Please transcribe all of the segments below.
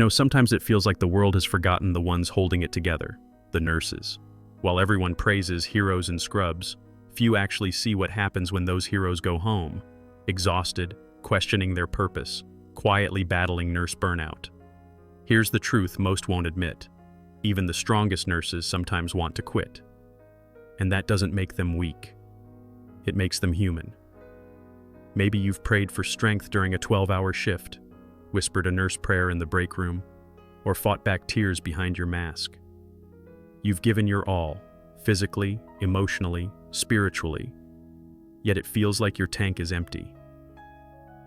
Sometimes it feels like the world has forgotten the ones holding it together, the nurses. While everyone praises heroes and scrubs, few actually see what happens when those heroes go home, exhausted, questioning their purpose, quietly battling nurse burnout. Here's the truth most won't admit. Even the strongest nurses sometimes want to quit. And that doesn't make them weak. It makes them human. Maybe you've prayed for strength during a 12-hour shift, whispered a nurse prayer in the break room, or fought back tears behind your mask. You've given your all, physically, emotionally, spiritually, yet it feels like your tank is empty.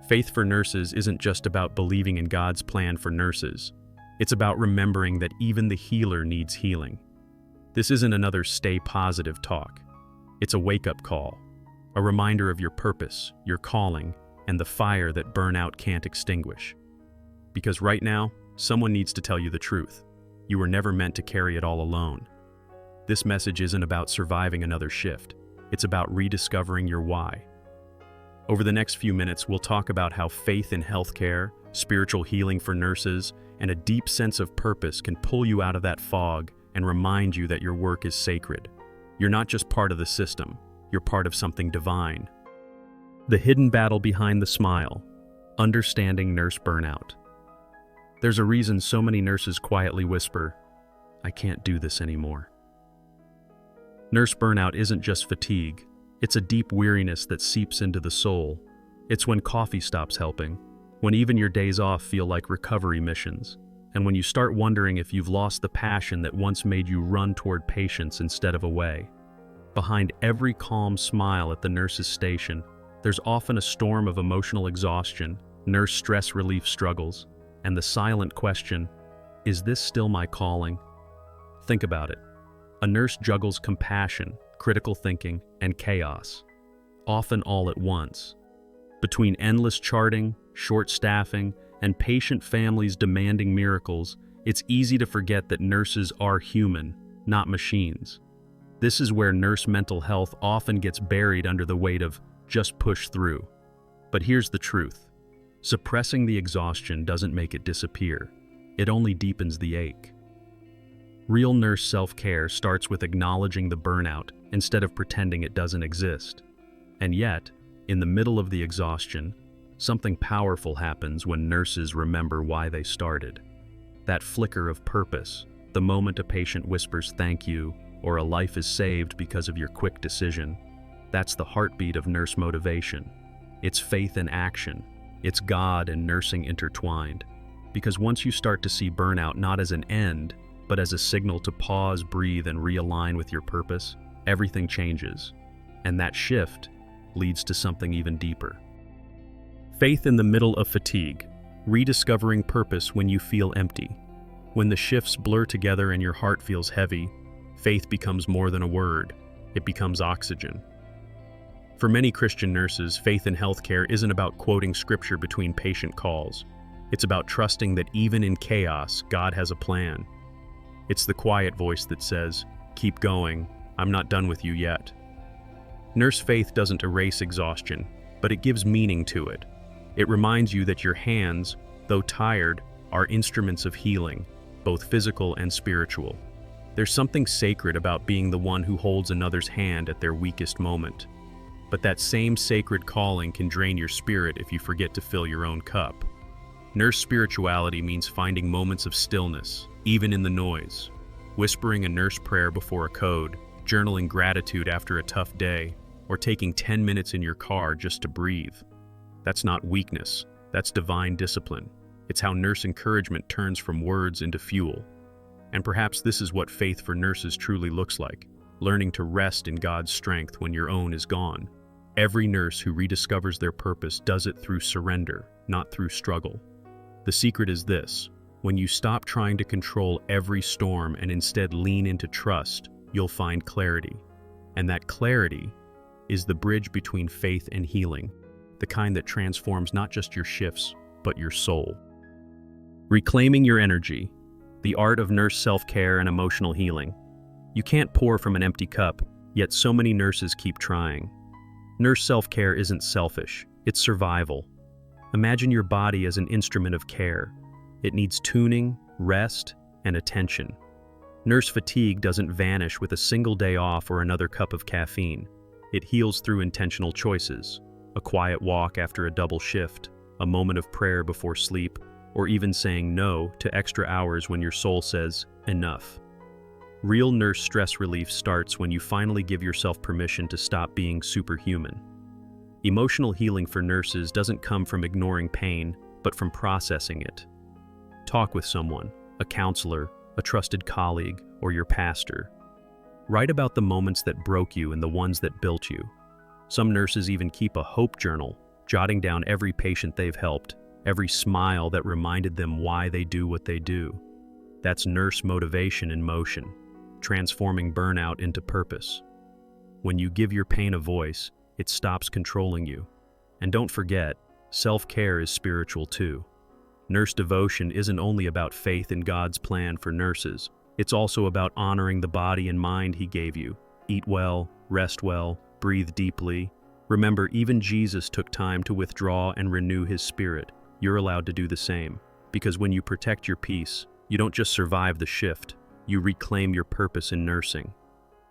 Faith for nurses isn't just about believing in God's plan for nurses. It's about remembering that even the healer needs healing. This isn't another stay positive talk. It's a wake-up call, a reminder of your purpose, your calling, and the fire that burnout can't extinguish. Because right now, someone needs to tell you the truth. You were never meant to carry it all alone. This message isn't about surviving another shift. It's about rediscovering your why. Over the next few minutes, we'll talk about how faith in healthcare, spiritual healing for nurses, and a deep sense of purpose can pull you out of that fog and remind you that your work is sacred. You're not just part of the system, you're part of something divine. The hidden battle behind the smile, understanding nurse burnout. There's a reason so many nurses quietly whisper, "I can't do this anymore." Nurse burnout isn't just fatigue, it's a deep weariness that seeps into the soul. It's when coffee stops helping, when even your days off feel like recovery missions, and when you start wondering if you've lost the passion that once made you run toward patients instead of away. Behind every calm smile at the nurse's station, there's often a storm of emotional exhaustion, nurse stress relief struggles, and the silent question, is this still my calling? Think about it. A nurse juggles compassion, critical thinking, and chaos, often all at once. Between endless charting, short staffing, and patient families demanding miracles, it's easy to forget that nurses are human, not machines. This is where nurse mental health often gets buried under the weight of just push through. But here's the truth. Suppressing the exhaustion doesn't make it disappear. It only deepens the ache. Real nurse self-care starts with acknowledging the burnout instead of pretending it doesn't exist. And yet, in the middle of the exhaustion, something powerful happens when nurses remember why they started. That flicker of purpose, the moment a patient whispers thank you, or a life is saved because of your quick decision, that's the heartbeat of nurse motivation. It's faith in action. It's God and nursing intertwined. Because once you start to see burnout not as an end, but as a signal to pause, breathe, and realign with your purpose, everything changes. And that shift leads to something even deeper. Faith in the middle of fatigue, rediscovering purpose when you feel empty. When the shifts blur together and your heart feels heavy, faith becomes more than a word. It becomes oxygen. For many Christian nurses, faith in healthcare isn't about quoting scripture between patient calls. It's about trusting that even in chaos, God has a plan. It's the quiet voice that says, "Keep going, I'm not done with you yet." Nurse faith doesn't erase exhaustion, but it gives meaning to it. It reminds you that your hands, though tired, are instruments of healing, both physical and spiritual. There's something sacred about being the one who holds another's hand at their weakest moment. But that same sacred calling can drain your spirit if you forget to fill your own cup. Nurse spirituality means finding moments of stillness, even in the noise. Whispering a nurse prayer before a code, journaling gratitude after a tough day, or taking 10 minutes in your car just to breathe. That's not weakness, that's divine discipline. It's how nurse encouragement turns from words into fuel. And perhaps this is what faith for nurses truly looks like, learning to rest in God's strength when your own is gone. Every nurse who rediscovers their purpose does it through surrender, not through struggle. The secret is this: when you stop trying to control every storm and instead lean into trust, you'll find clarity. And that clarity is the bridge between faith and healing, the kind that transforms not just your shifts, but your soul. Reclaiming your energy, the art of nurse self-care and emotional healing. You can't pour from an empty cup, yet so many nurses keep trying. Nurse self-care isn't selfish, it's survival. Imagine your body as an instrument of care. It needs tuning, rest, and attention. Nurse fatigue doesn't vanish with a single day off or another cup of caffeine. It heals through intentional choices: a quiet walk after a double shift, a moment of prayer before sleep, or even saying no to extra hours when your soul says, enough. Real nurse stress relief starts when you finally give yourself permission to stop being superhuman. Emotional healing for nurses doesn't come from ignoring pain, but from processing it. Talk with someone, a counselor, a trusted colleague, or your pastor. Write about the moments that broke you and the ones that built you. Some nurses even keep a hope journal, jotting down every patient they've helped, every smile that reminded them why they do what they do. That's nurse motivation in motion, transforming burnout into purpose. When you give your pain a voice, it stops controlling you. And don't forget, self-care is spiritual too. Nurse devotion isn't only about faith in God's plan for nurses. It's also about honoring the body and mind He gave you. Eat well, rest well, breathe deeply. Remember, even Jesus took time to withdraw and renew His spirit. You're allowed to do the same. Because when you protect your peace, you don't just survive the shift, you reclaim your purpose in nursing.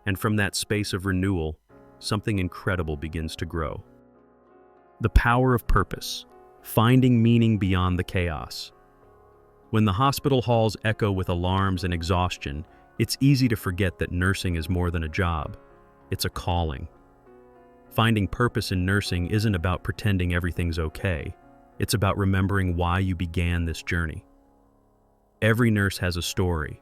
And from that space of renewal, something incredible begins to grow. The power of purpose, finding meaning beyond the chaos. When the hospital halls echo with alarms and exhaustion, it's easy to forget that nursing is more than a job. It's a calling. Finding purpose in nursing isn't about pretending everything's okay. It's about remembering why you began this journey. Every nurse has a story.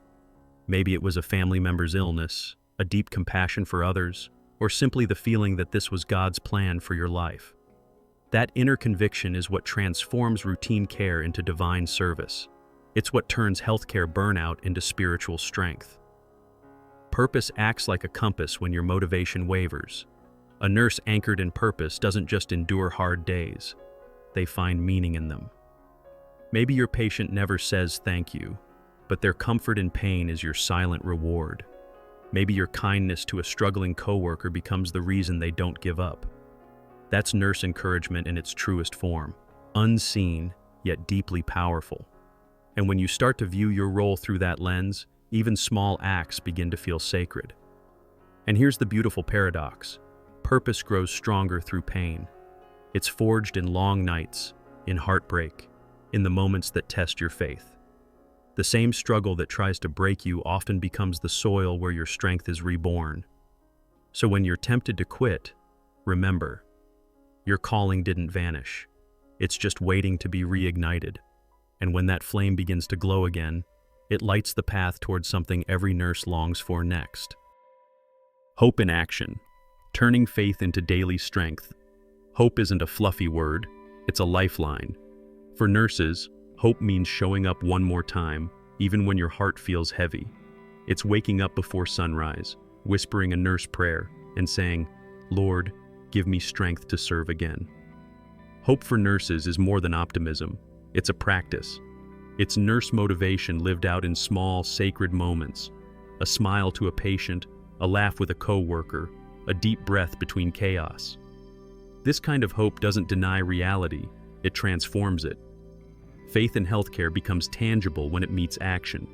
Maybe it was a family member's illness, a deep compassion for others, or simply the feeling that this was God's plan for your life. That inner conviction is what transforms routine care into divine service. It's what turns healthcare burnout into spiritual strength. Purpose acts like a compass when your motivation wavers. A nurse anchored in purpose doesn't just endure hard days. They find meaning in them. Maybe your patient never says thank you, but their comfort in pain is your silent reward. Maybe your kindness to a struggling coworker becomes the reason they don't give up. That's nurse encouragement in its truest form, unseen yet deeply powerful. And when you start to view your role through that lens, even small acts begin to feel sacred. And here's the beautiful paradox. Purpose grows stronger through pain. It's forged in long nights, in heartbreak, in the moments that test your faith. The same struggle that tries to break you often becomes the soil where your strength is reborn. So when you're tempted to quit, remember, your calling didn't vanish. It's just waiting to be reignited. And when that flame begins to glow again, it lights the path towards something every nurse longs for next. Hope in action, turning faith into daily strength. Hope isn't a fluffy word, it's a lifeline. For nurses, hope means showing up one more time, even when your heart feels heavy. It's waking up before sunrise, whispering a nurse prayer, and saying, "Lord, give me strength to serve again." Hope for nurses is more than optimism. It's a practice. It's nurse motivation lived out in small, sacred moments. A smile to a patient, a laugh with a coworker, a deep breath between chaos. This kind of hope doesn't deny reality, it transforms it. Faith in healthcare becomes tangible when it meets action.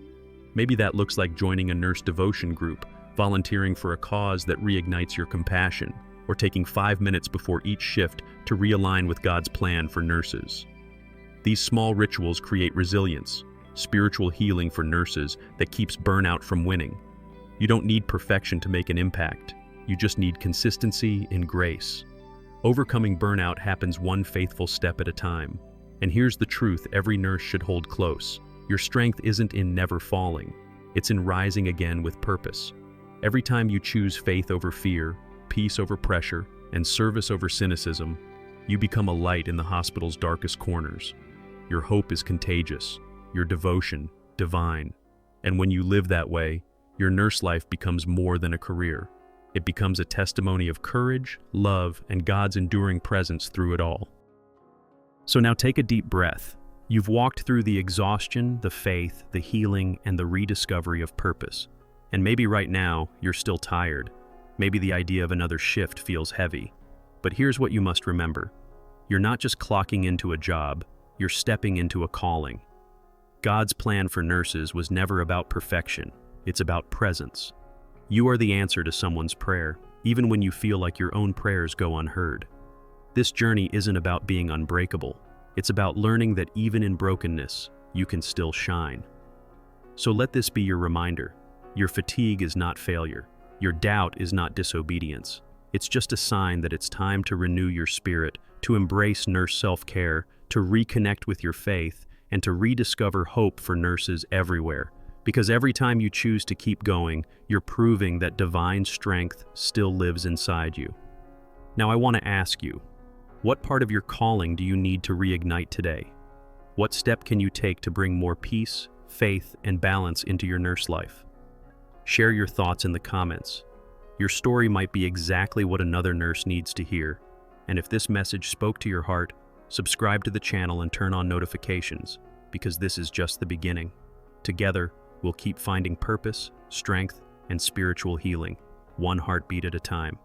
Maybe that looks like joining a nurse devotion group, volunteering for a cause that reignites your compassion, or taking 5 minutes before each shift to realign with God's plan for nurses. These small rituals create resilience, spiritual healing for nurses that keeps burnout from winning. You don't need perfection to make an impact. You just need consistency and grace. Overcoming burnout happens one faithful step at a time. And here's the truth every nurse should hold close. Your strength isn't in never falling. It's in rising again with purpose. Every time you choose faith over fear, peace over pressure, and service over cynicism, you become a light in the hospital's darkest corners. Your hope is contagious, your devotion, divine. And when you live that way, your nurse life becomes more than a career. It becomes a testimony of courage, love, and God's enduring presence through it all. So now take a deep breath. You've walked through the exhaustion, the faith, the healing, and the rediscovery of purpose. And maybe right now, you're still tired. Maybe the idea of another shift feels heavy. But here's what you must remember. You're not just clocking into a job, you're stepping into a calling. God's plan for nurses was never about perfection, it's about presence. You are the answer to someone's prayer, even when you feel like your own prayers go unheard. This journey isn't about being unbreakable, it's about learning that even in brokenness, you can still shine. So let this be your reminder. Your fatigue is not failure. Your doubt is not disobedience. It's just a sign that it's time to renew your spirit, to embrace nurse self-care, to reconnect with your faith, and to rediscover hope for nurses everywhere. Because every time you choose to keep going, you're proving that divine strength still lives inside you. Now I want to ask you, what part of your calling do you need to reignite today? What step can you take to bring more peace, faith, and balance into your nurse life? Share your thoughts in the comments. Your story might be exactly what another nurse needs to hear. And if this message spoke to your heart, subscribe to the channel and turn on notifications, because this is just the beginning. Together, we'll keep finding purpose, strength, and spiritual healing, one heartbeat at a time.